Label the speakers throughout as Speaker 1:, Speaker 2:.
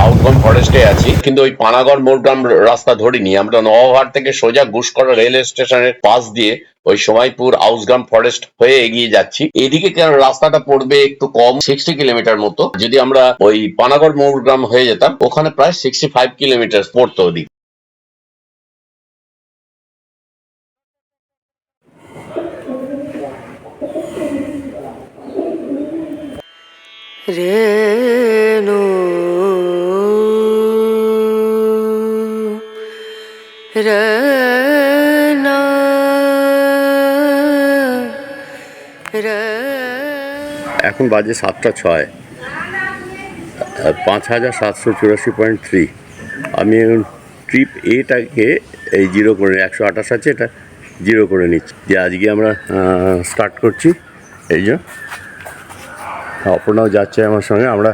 Speaker 1: Outbound ফরেস্টে আছি, কিন্তু ওই পানাগড় মোরগ্রাম রাস্তা ধরিনি। আমরা নওয়াঘাট থেকে সোজা ঘুষকরা রেল স্টেশনের পাশ দিয়ে ওই সময়পুর আউসগ্রাম ফরেস্ট হয়ে এগিয়ে যাচ্ছি। এদিকে রাস্তাটা পড়বে একটু কম, 60 কিলোমিটার মতো। যদি আমরা ওই পানাগড় মোরগ্রাম হয়ে যেতাম, ওখানে প্রায় 65 কিলোমিটার পড়তো ওদিক।
Speaker 2: রেণু রনা
Speaker 1: এখন বাজে 7টা 6, 5784.3। আমি ট্রিপ এটাকে এই 0 করে 128 আছে, এটা 0 করে নিচ্ছি। যে আজকে আমরা স্টার্ট করছি। এই যে অপর্ণাও যাচ্ছে আমার সঙ্গে, আমরা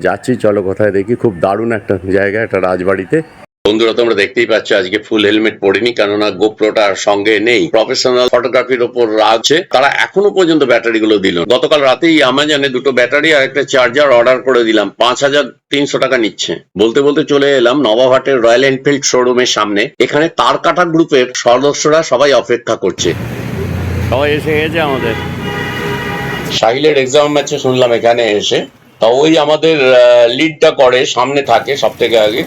Speaker 1: যাচ্ছি। চলো কোথায় দেখি। খুব দারুণ একটা জায়গা, একটা রাজবাড়িতে। বন্ধুরা, তোমরা দেখতেই পাচ্ছ আজকে ফুল হেলমেট পরিনি, কেননা গোপ্রোটা সঙ্গে নেই। প্রফেশনাল ফটোগ্রাফির ওপর আছে, তারা এখনো পর্যন্ত ব্যাটারি গুলো দিল। গতকাল রাতেই অ্যামাজনে 2টো ব্যাটারি আর একটা চার্জার অর্ডার করে দিলাম। 5300 টাকা নিচ্ছে। বলতে বলতে চলে এলাম নবাবহাটের রয়্যাল এনফিল্ড শোরুমের সামনে। এখানে তার কাটা গ্রুপের সদস্যরা সবাই অপেক্ষা করছে। সবাই এসে গেছে আমাদের। সাহিলের এক্সাম আছে শুনলাম এখানে এসে। তা ওই আমাদের লিডটা করে, সামনে থাকে সব থেকে আগে।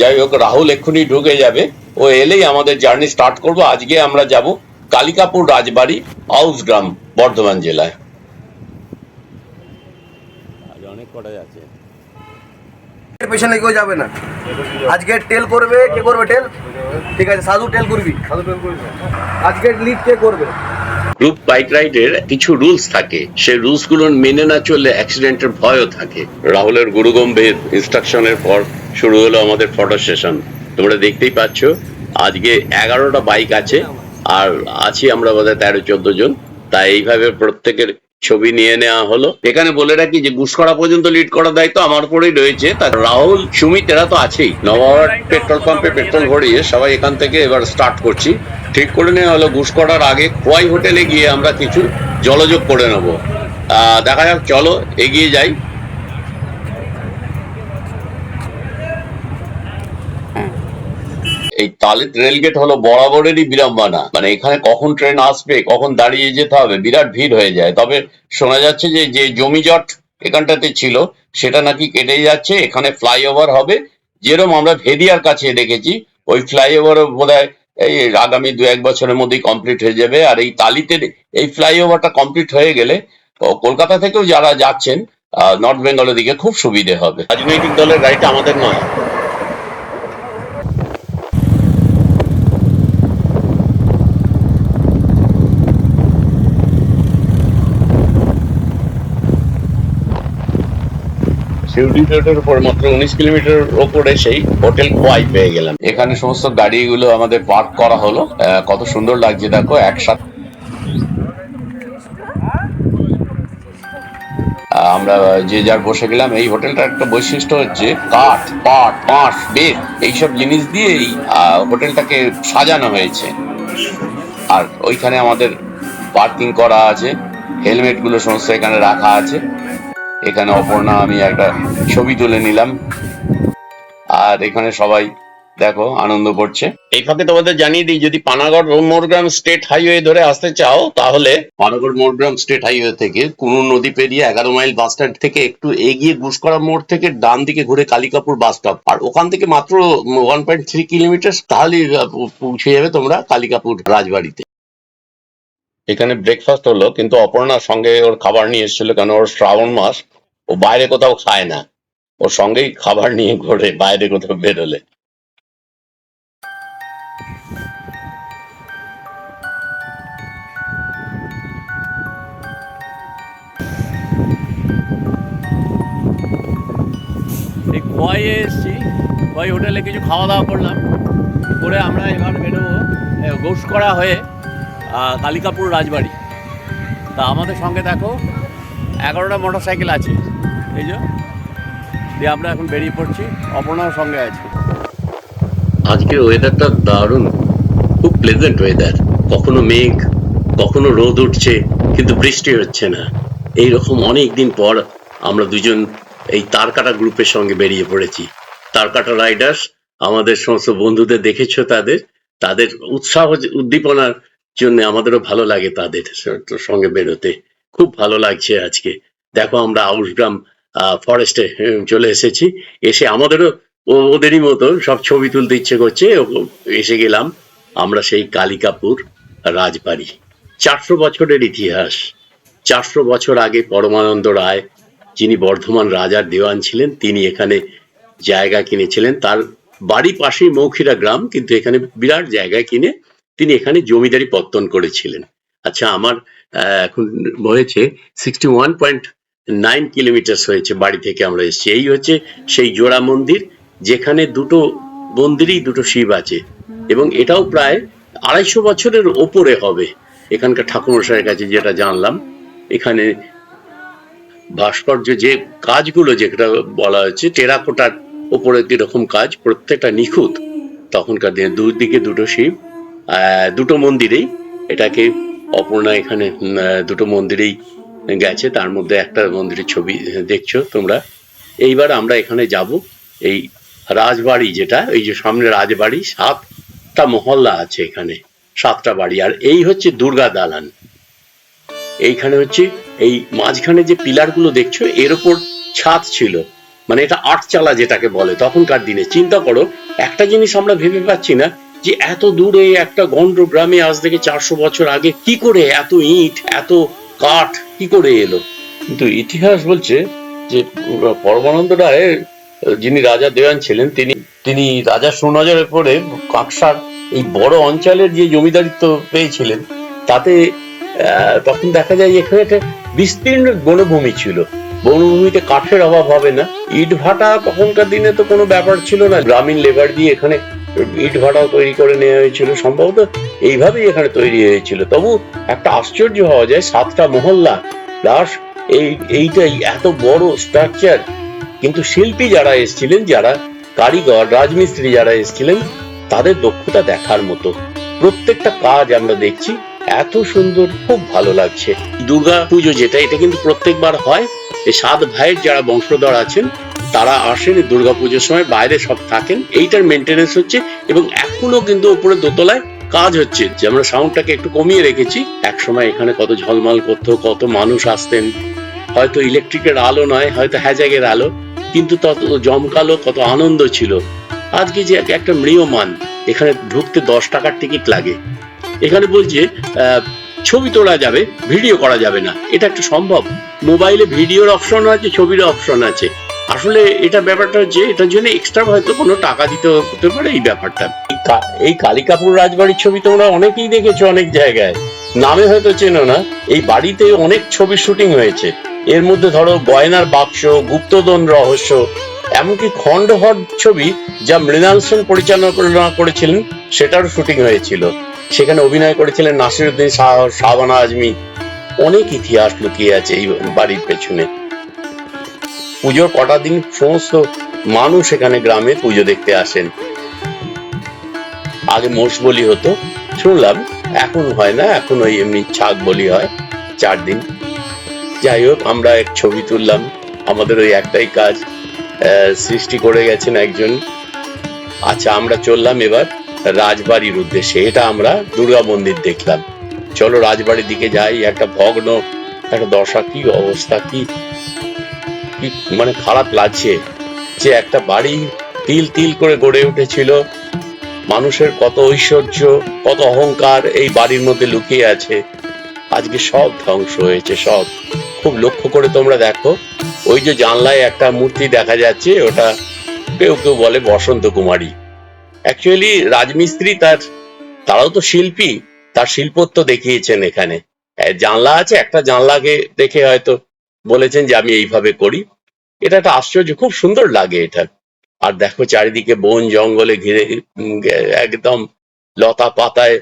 Speaker 1: যাই হোক, রাহুল এক্ষুনি ঢুকে যাবে। ও এলেই আমাদের জার্নি স্টার্ট করব। আজকে আমরা যাব কালিকাপুর রাজবাড়ি, আউসগ্রাম, বর্ধমান জেলায়। আজ অনেক কটা যাচ্ছে।
Speaker 3: পেছনে কেউ যাবে না। আজকে টেল করবে, কে করবে টেল? ঠিক আছে, সাধু টেল করবি। আজকে লিড কে করবে?
Speaker 1: গ্রুপ বাইক রাইডের কিছু রুলস থাকে, সেই রুলস গুলো মেনে না চললে অ্যাক্সিডেন্টের ভয়ও থাকে। রাহুলের গুরুগম্ভীর ইনস্ট্রাকশনের পর শুরু হলো আমাদের ফটো সেশন। তোমরা দেখতেই পাচ্ছ আজকে 11টা বাইক আছে, আর আছি আমরা বোধহয় 13-14 জন। তাই এইভাবে প্রত্যেকের ছবি নিয়ে নেওয়া হলো। এখানে বলে রাখি যে ঘুষকরা পর্যন্ত লিড করার দায়িত্ব আমার উপরেই রয়েছে। তা রাহুল, সুমিত এরা তো আছেই। নবাবহাট পেট্রোল পাম্পে পেট্রোল ভরিয়ে সবাই এখান থেকে এবার স্টার্ট করছি। ঠিক করে নেওয়া হলো ঘুষ করার আগে খোয়াই হোটেলে গিয়ে আমরা কিছু জলযোগ করে নেবো। দেখা যাক, চলো এগিয়ে যাই। এই তালিত রেলগেট হলো বরাবরেরই বিড়ম্বনা। মানে এখানে কখন ট্রেন আসবে, কখন দাঁড়িয়ে যেতে হবে, বিরাট ভিড় হয়ে যায়। তবে শোনা যাচ্ছে যে যে জমিজট এখানটাতে ছিল সেটা নাকি কেটে যাচ্ছে। এখানে ফ্লাইওভার হবে, যেরকম আমরা ভেদিয়ার কাছে দেখেছি। ওই ফ্লাইওভার বোধহয় এই আগামী 2-1 বছরের মধ্যেই কমপ্লিট হয়ে যাবে। আর এই তালিতে এই ফ্লাইওভারটা কমপ্লিট হয়ে গেলে কলকাতা থেকেও যারা যাচ্ছেন নর্থ বেঙ্গলের দিকে খুব সুবিধে হবে। রাজনৈতিক দলের গাড়িটা আমাদের নয়। শিউরি রোডের উপর মাত্র 19 কিলোমিটার ওপরে সেই হোটেল খোয়াই পেয়ে গেলাম। এখানে সমস্ত গাড়িগুলো আমাদের পার্ক করা হলো। কত সুন্দর লাগছে দেখো একসাথে। আমরা যে যার বসে গেলাম। এই হোটেলটার একটা বৈশিষ্ট্য হচ্ছে কাঠ, পাট, বাঁশ, বেত এইসব জিনিস দিয়ে এই হোটেলটাকে সাজানো হয়েছে। আর ওইখানে আমাদের পার্কিং করা আছে, হেলমেট গুলো সমস্ত এখানে রাখা আছে। এখানে অপর্ণা আমি একটা ছবি তুলে নিলাম। আর এখানে সবাই দেখো আনন্দ করছে। এই ফাঁকে তোমাদের জানিয়ে দিই, যদি পানাগড় মোরগ্রাম স্টেট হাইওয়ে ধরে আসতে চাও, তাহলে পানাগড় মোরগ্রাম স্টেট হাইওয়ে থেকে কুনু নদী পেরিয়ে 11 মাইল বাস স্ট্যান্ড থেকে একটু এগিয়ে ঘুষকরা মোড় থেকে ডান দিকে ঘুরে কালিকাপুর বাস স্টপ, আর ওখান থেকে মাত্র 1.3 কিলোমিটার, তাহলেই পৌঁছে যাবে তোমরা কালিকাপুর রাজবাড়িতে। এখানে ব্রেকফাস্ট হলো, কিন্তু অপর্ণার সঙ্গে ওর খাবার নিয়ে এসেছিল, কেন ওর শ্রাবণ মাস, ও বাইরে কোথাও খায় না। ওর সঙ্গেই খাবার নিয়ে ঘোরে বাইরে কোথাও বেরোলে।
Speaker 4: এই খোয়াইয়ে এসেছি, খোয়াই হোটেলে কিছু খাওয়া দাওয়া করলাম করে আমরা এবার বেরোবো ঘুষকরা হয়ে কালিকাপুর রাজবাড়ি। তা আমাদের সঙ্গে দেখো 11টা মোটর সাইকেল আছে, এই যে দিয়ে আমরা এখন বেরিয়ে পড়ছি। অপর্ণার সঙ্গে আছে।
Speaker 1: আজকের ওয়েদারটা দারুণ, খুব প্লেজেন্ট ওয়েদার। কখনো মেঘ, কখনো রোদ উঠছে, কিন্তু বৃষ্টি হচ্ছে না। এইরকম অনেক দিন পর আমরা দুজন
Speaker 5: এই তারকাটা গ্রুপের সঙ্গে বেরিয়ে পড়েছি। তারকাটা রাইডার্স, আমাদের সমস্ত বন্ধুদের দেখেছো, তাদের তাদের উৎসাহ উদ্দীপনার জন্য আমাদেরও ভালো লাগে তাদের সঙ্গে বেরোতে। খুব ভালো লাগছে আজকে। দেখো আমরা আউশগ্রাম ফরেস্টে চলে এসেছি। এসে আমাদেরও ওদেরই মতো সব ছবি তুলতে ইচ্ছে করছে। এসে গেলাম আমরা সেই কালিকাপুর রাজবাড়ি। 400 বছরের ইতিহাস। 400 বছর আগে পরমানন্দ রায়, যিনি বর্ধমান রাজার দেওয়ান ছিলেন, তিনি এখানে জায়গা কিনেছিলেন। তার বাড়ি পাশেই মৌখিরা গ্রাম, কিন্তু এখানে বিরাট জায়গা কিনে তিনি এখানে জমিদারি পত্তন করেছিলেন। আচ্ছা, আমার এখন হয়েছে 61.9 কিলোমিটার হয়েছে বাড়ি থেকে আমরা এসেছি। এই হচ্ছে সেই জোড়া মন্দির, যেখানে দুটো মন্দিরেই দুটো শিব আছে, এবং এটাও প্রায় 250 বছরের ওপরে হবে। এখানকার ঠাকুরমশাইয়ের কাছে যেটা জানলাম, এখানে ভাস্কর্য যে কাজগুলো যেটা বলা হচ্ছে টেরাকোটার ওপরে কিরকম কাজ, প্রত্যেকটা নিখুঁত। তখনকার দিনে দুদিকে দুটো শিব, দুটো মন্দিরেই এটাকে অপর্ণা এখানে দুটো মন্দিরেই গেছে, তার মধ্যে একটা মন্দিরের ছবি দেখছো তোমরা। এইবার আমরা এখানে যাব এই রাজবাড়ি, যেটা এই যে সামনে রাজবাড়ি, 7টা মহল্লা আছে এখানে, 7টা বাড়ি। আর এই হচ্ছে দুর্গা দালান। এইখানে হচ্ছে এই মাঝখানে যে পিলার গুলো দেখছো, এর উপর ছাদ ছিল, মানে এটা 8 চালা যেটাকে বলে। তখনকার দিনে চিন্তা করো, একটা জিনিস আমরা ভেবে পাচ্ছি না যে এত দূরে একটা গন্ড গ্রামে আজ থেকে 400 বছর আগে কি করে এত ইট, এত কাঠ কি করে এলো। কিন্তু ইতিহাস বলছে যে পরমানন্দ রায়, যিনি রাজা দেওয়ান ছিলেন, তিনি রাজা সুনজরের পরে কাকসার এই বড় অঞ্চলের যে জমিদারিত্ব পেয়েছিলেন, তাতে তখন দেখা যায় এখানে একটা বিস্তীর্ণ বনভূমি ছিল। বনভূমিতে কাঠের অভাব হবে না। ইট ভাটা তখনকার দিনে তো কোনো ব্যাপার ছিল না, গ্রামীণ লেবার দিয়ে এখানে ইট ভাটাও তৈরি করে নেওয়া হয়েছিল, সম্ভবত এইভাবেই এখানে তৈরি হয়েছিল। তবু একটা আশ্চর্য হওয়া যায়, 7টা মহল্লা প্লাস এইটাই এত বড় স্ট্রাকচার। কিন্তু শিল্পী যারা এসেছিলেন, যারা কারিগর রাজমিস্ত্রি যারা এসেছিলেন, তাদের দক্ষতা দেখার মতো। প্রত্যেকটা কাজ আমরা দেখছি এত সুন্দর, খুব ভালো লাগছে। দুর্গা পুজো যেটা, এটা কিন্তু প্রত্যেকবার হয়। এই 7 ভাইয়ের যারা বংশধর আছেন, তারা আসেন দুর্গা পুজোর সময়, বাইরে সব থাকেন। এইটার মেনটেনেন্স হচ্ছে, এবং এখনো কিন্তু উপরে দোতলায় কাজ হচ্ছে। যে আমরা সাউন্ডটাকে একটু কমিয়ে রেখেছি। এক সময় এখানে কত ঝলমাল করতো, কত মানুষ আসতেন। হয়তো ইলেকট্রিকের আলো নয়, হয়তো হ্যাজাগের আলো, কিন্তু তত জমকালো, কত আনন্দ ছিল। আজকে যে একটা ম্রিয়মান, এখানে ঢুকতে 10 টাকার টিকিট লাগে। এখানে বলছে ছবি তোলা যাবে, ভিডিও করা যাবে না। এটা একটা সম্ভব? মোবাইলে ভিডিওর অপশন আছে, ছবির অপশন আছে। আসলে এটা ব্যাপারটা হচ্ছে, এটার জন্য এক্সট্রা হয়তো কোনো টাকা দিতে হতে পারে এই ব্যাপারটা। এই কালিকাপুর রাজবাড়ির ছবি তোমরা অনেকেই দেখেছো অনেক জায়গায়, নামে হয়তো চেনো না। এই বাড়িতে অনেক ছবি শুটিং হয়েছে। এর মধ্যে ধরো গয়নার বাক্স, গুপ্তধন রহস্য, এমনকি খণ্ডহর ছবি, যা মৃণাল সেন পরিচালনা করেছিলেন, সেটারও শুটিং হয়েছিল। সেখানে অভিনয় করেছিলেন নাসিরুদ্দিন শাহবানা আজমি। অনেক ইতিহাস লুকিয়ে আছে এই বাড়ির পেছনে। পুজোর কটা দিন সমস্ত মানুষ এখানে গ্রামে পুজো দেখতে আসেন। আগে মোষ বলি হতো শুনলাম, এখন হয় না, এখন ওই এমনি ছাগ বলি হয় 4 দিন। যাই হোক, আমরা এক ছবি তুললাম। আমাদের ওই একটাই কাজ, সৃষ্টি করে গেছেন একজন। আচ্ছা, আমরা চললাম এবার রাজবাড়ির উদ্দেশ্যে। এটা আমরা দুর্গা মন্দির দেখলাম, চলো রাজবাড়ির দিকে যাই। একটা ভগ্ন একটা দশা, কি অবস্থা, কি মানে খারাপ লাগছে যে একটা বাড়ি তিল তিল করে গড়ে উঠেছিল। মানুষের কত ঐশ্বর্য, কত অহংকার এই বাড়ির মধ্যে লুকিয়ে আছে, আজকে সব ধ্বংস হয়েছে। সব খুব লক্ষ্য করে তোমরা দেখো, ওই যে জানলায় একটা মূর্তি দেখা যাচ্ছে, ওটা কেউ কেউ বলে বসন্ত কুমারী। অ্যাকচুয়ালি রাজমিস্ত্রি, তারাও তো শিল্পী, তার শিল্পত্ব দেখিয়েছেন এখানে। জানলা আছে, একটা জানলাকে দেখে হয়তো বলেছেন যে আমি এইভাবে করি। এটা একটা আশ্চর্য, খুব সুন্দর লাগে এটা। আর দেখো চারিদিকে বন জঙ্গলে ঘিরে, একদম লতা পাতায়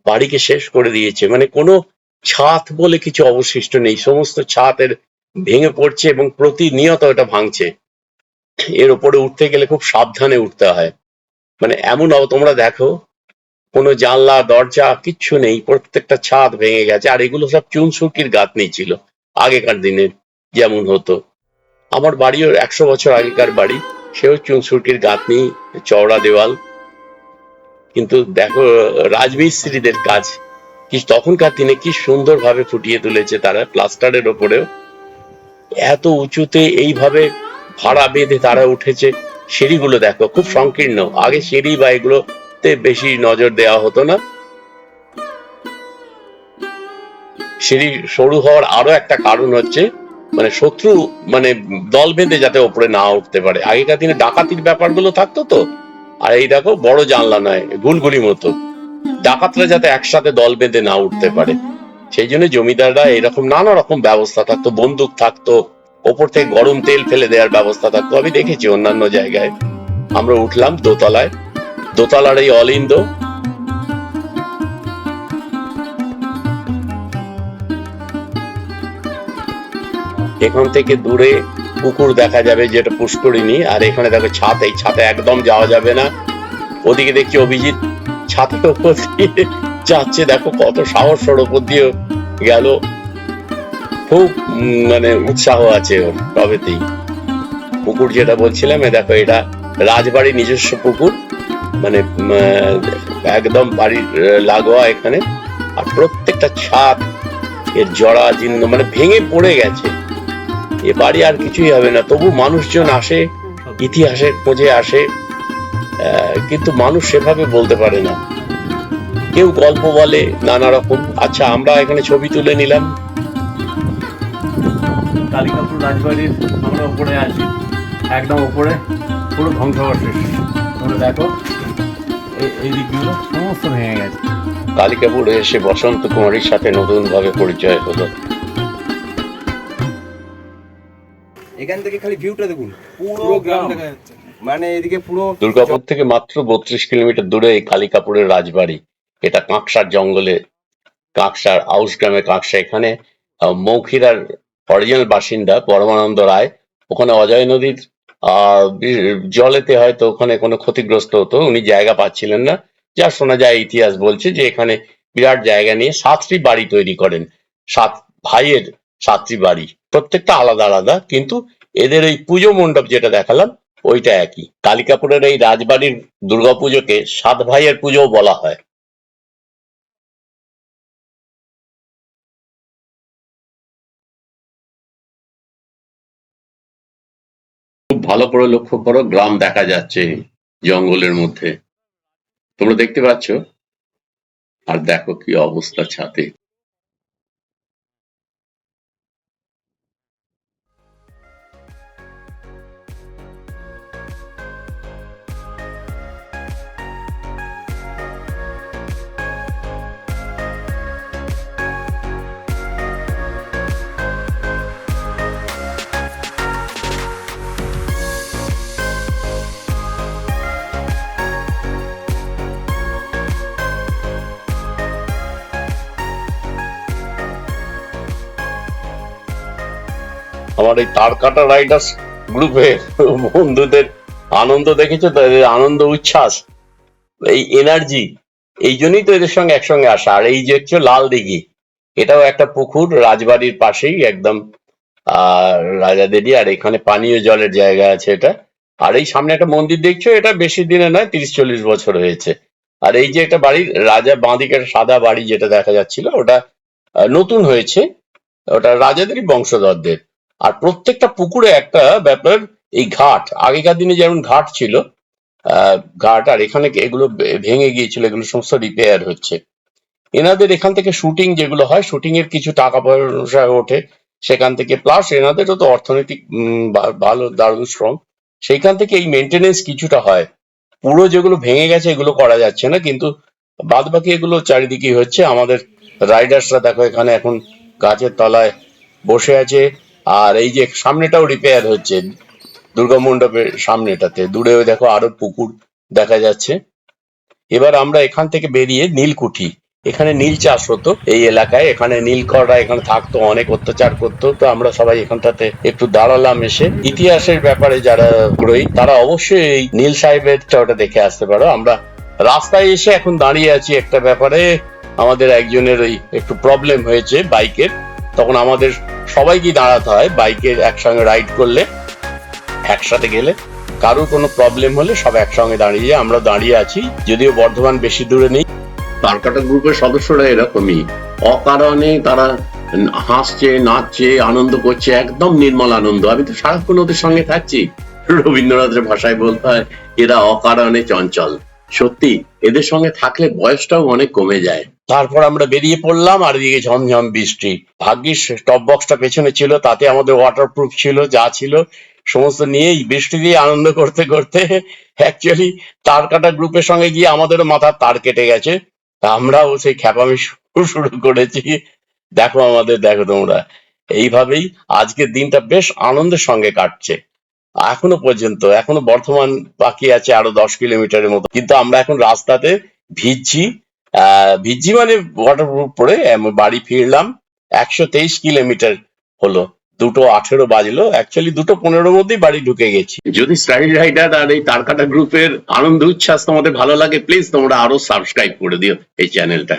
Speaker 5: বাড়িকে শেষ করে দিয়েছে। মানে কোনো ছাদ বলে কিছু অবশিষ্ট নেই, সমস্ত ছাদের ভেঙে পড়ছে এবং প্রতিনিয়ত এটা ভাঙছে। এর উপরে উঠতে গেলে খুব সাবধানে উঠতে হয়। মানে এমন তোমরা দেখো, কোনো জানলা দরজা কিচ্ছু নেই, প্রত্যেকটা ছাদ ভেঙে গেছে। আর এগুলো সব চুনসুরকির গাঁথনি ছিল আগেকার দিনে যেমন হতো। আমার বাড়িও 100 বছর আগেকার বাড়ি, সেও চুনসুরকির গাঁথনি, চওড়া দেওয়াল। কিন্তু দেখো রাজমিস্ত্রিদের কাজ কি তখনকার দিনে কি সুন্দর ভাবে ফুটিয়ে তুলেছে তারা, প্লাস্টারের ওপরেও এত উঁচুতে এইভাবে ভাড়া বেঁধে তারা উঠেছে। সিঁড়িগুলো দেখো খুব সংকীর্ণ, আগে সিঁড়ি বা এগুলোতে বেশি নজর দেওয়া হতো না। সিঁড়ি সরু হওয়ার আরো একটা কারণ হচ্ছে মানে শত্রু মানে দল বেঁধে যাতে ওপরে না উঠতে পারে। আগেকার দিনে ডাকাতির ব্যাপারগুলো থাকতো তো। আর এই দেখো বড় জানলা নয়, গুলগুলি মতো, ডাকাতরা যাতে একসাথে দল বেঁধে না উঠতে পারে সেই জন্য জমিদাররা এরকম নানা রকম ব্যবস্থা থাকতো, বন্দুক থাকতো, ওপর থেকে গরম তেল ফেলে দেওয়ার ব্যবস্থা থাকতো। আমি দেখেছি অন্যান্য জায়গায়। আমরা উঠলাম দোতলায়, দোতলার এই অলিন্দ, এখান থেকে দূরে পুকুর দেখা যাবে যেটা পুষ্করিণী। আর এখানে দেখো ছাদ, এই ছাদে একদম যাওয়া যাবে না। ওদিকে দেখছি অভিজিৎ ছাদের উপর দিয়ে যাচ্ছে, দেখো কত সাহস, ওর উপর দিয়ে গেল। খুব মানে উৎসাহ আছে ওর তবেতেই। পুকুর যেটা বলছিলাম, দেখো এটা রাজবাড়ির নিজস্ব পুকুর, মানে একদম বাড়ির লাগোয়া এখানে। আর প্রত্যেকটা ছাদ এর জড়া জীর্ণ, মানে ভেঙে পড়ে গেছে। এ বাড়ি আর কিছুই হবে না, তবু মানুষজন আসে, ইতিহাসের খোঁজে আসে, কিন্তু মানুষ সেভাবে বলতে পারে না। কেউ গল্প বলে নানা রকম। আচ্ছা, আমরা এখানে ছবি তুলে নিলাম।
Speaker 4: কালিকাপুর রাজবাড়ির আমরা উপরে আছি, একদম উপরে, পুরো ধ্বংসাবশেষ। তোমরা দেখো এই দিকগুলো সমস্ত ভেঙে গেছে।
Speaker 5: কালিকাপুরে এসে বসন্ত কুমারীর সাথে নতুন ভাবে পরিচয় হলো।
Speaker 3: এখান থেকে খালি ভিউটা দেখুন, পুরো গ্রাম দেখা যাচ্ছে। মানে এদিকে পুরো
Speaker 5: দুর্গাপুর থেকে মাত্র 32 কিলোমিটার দূরে এই কালিকাপুরের রাজবাড়ি। এটা কাঁকসার জঙ্গলে, কাঁকসার আউশ গ্রামে কাঁকসা। এখানে মৌখিরার অরিজিনাল বাসিন্দা পরমানন্দ রায়। ওখানে অজয় নদীর জলেতে হয়তো ওখানে কোনো ক্ষতিগ্রস্ত হতো, উনি জায়গা পাচ্ছিলেন না। যা শোনা যায় ইতিহাস বলছে যে এখানে বিরাট জায়গা নিয়ে 7টি বাড়ি তৈরি করেন। 7 ভাইয়ের 7টি বাড়ি, প্রত্যেকটা আলাদা আলাদা, কিন্তু এদের এই পুজো মণ্ডপ যেটা দেখালাম ওইটা একই। কালিকাপুরের এই রাজবাড়ির দুর্গাপুজোকে 7 ভাইয়ের পুজোও বলা হয়। খুব ভালো করে লক্ষ্য করো, গ্রাম দেখা যাচ্ছে জঙ্গলের মধ্যে, তোমরা দেখতে পাচ্ছ। আর দেখো কি অবস্থা ছাদে। আমার এই তারকাটা রাইডার্স গ্রুপের বন্ধুদের আনন্দ দেখেছো তো, এদের আনন্দ উচ্ছ্বাস, এই এনার্জি, এই জন্যই তো এদের সঙ্গে একসঙ্গে আসা। আর এই যে হচ্ছে লাল দিঘি, এটাও একটা পুকুর রাজবাড়ির পাশেই একদম, আর রাজাদেরই। আর এখানে পানীয় জলের জায়গা আছে এটা। আর এই সামনে একটা মন্দির দেখছো, এটা বেশি দিনে নয়, 30-40 বছর হয়েছে। আর এই যে একটা বাড়ি, রাজা বাঁদিকে একটা সাদা বাড়ি যেটা দেখা যাচ্ছিল, ওটা নতুন হয়েছে, ওটা রাজাদেরই বংশধরদের। আর প্রত্যেকটা পুকুরে একটা ব্যাপার, এই ঘাট, আগেকার দিনে যেমন ঘাট ছিল, ঘাট, আর এখানে এগুলো ভেঙে গিয়েছিল, এগুলো সমস্ত রিপেয়ার হচ্ছে। এনাদের এখান থেকে শুটিং যেগুলো হয়, শুটিং এর কিছু টাকা পয়সা ওঠে সেখান থেকে, প্লাস এনাদেরও তো অর্থনৈতিক ভালো, দারুণ স্ট্রং, সেইখান থেকে এই মেনটেনেন্স কিছুটা হয়। পুরো যেগুলো ভেঙে গেছে এগুলো করা যাচ্ছে না, কিন্তু বাদ বাকি এগুলো চারিদিকে হচ্ছে। আমাদের রাইডার্সরা দেখো এখানে এখন গাছের তলায় বসে আছে। আর এই যে সামনেটাও রিপেয়ার হচ্ছে, দুর্গা মণ্ডপের সামনেটাতে, দূরেও দেখো আরো পুকুর দেখা যাচ্ছে। এবার আমরা এখান থেকে বেরিয়ে নীলকুঠি, এখানে নীল চাষ হতো এই এলাকায়, এখানে নীলকররা এখানে থাকতো, অনেক অত্যাচার করতো। তো আমরা সবাই এখানটাতে একটু দাঁড়ালাম এসে। ইতিহাসের ব্যাপারে যারা আগ্রহী তারা অবশ্যই এই নীল সাহেবের ওটা দেখে আসতে পারো। আমরা রাস্তায় এসে এখন দাঁড়িয়ে আছি একটা ব্যাপারে, আমাদের একজনের ওই একটু প্রবলেম হয়েছে বাইকের, তখন আমাদের
Speaker 1: সবাইকে দাঁড়াতে হয় বাইকে একসঙ্গে রাইড করলে, একসাথে গেলে কারোর কোনো প্রবলেম হলে সব একসঙ্গে দাঁড়িয়ে যায়। আমরা দাঁড়িয়ে আছি, যদিও বর্ধমান বেশি দূরে নেই।
Speaker 5: তারকাটা গ্রুপের সদস্যরা এরকমই, অকারণে তারা হাসছে, নাচছে, আনন্দ করছে, একদম নির্মল আনন্দ। আমি তো সারাক্ষণ ওদের সঙ্গে থাকছি। রবীন্দ্রনাথের ভাষায় বলতে হয় এরা অকারণে চঞ্চল। সত্যি এদের সঙ্গে থাকলে বয়সটাও অনেক কমে যায়।
Speaker 1: তারপর আমরা বেরিয়ে পড়লাম, আর এদিকে ঝমঝম বৃষ্টি। ভাগ্যিস টপ বক্সটা পেছনে ছিল, তাতে আমাদের ওয়াটারপ্রুফ ছিল, যা ছিল সমস্ত নিয়েই বৃষ্টি দিয়ে আনন্দ করতে করতে অ্যাকচুয়ালি তারকাটা গ্রুপের সঙ্গে গিয়ে আমাদেরও মাথার তার কেটে গেছে। তা আমরাও সেই খ্যাপামি শুরু করেছি। দেখো তোমরা, এইভাবেই আজকের দিনটা বেশ আনন্দের সঙ্গে কাটছে। এখনো বর্ধমান বাকি আছে আরো 10 কিলোমিটারের মতো, কিন্তু আমরা এখন রাস্তাতে ভিজছি। ভিজছি মানে ওয়াটারপ্রুফ পরে বাড়ি ফিরলাম। 123 কিলোমিটার হলো, 2:18 বাজলো। অ্যাকচুয়ালি 2:15 মধ্যেই বাড়ি ঢুকে গেছি।
Speaker 5: যদি স্টাইল রাইডার আর এই তারকাটা গ্রুপের আনন্দ উচ্ছ্বাস তোমাদের ভালো লাগে, প্লিজ তোমরা আরো সাবস্ক্রাইব করে দিও এই চ্যানেলটা।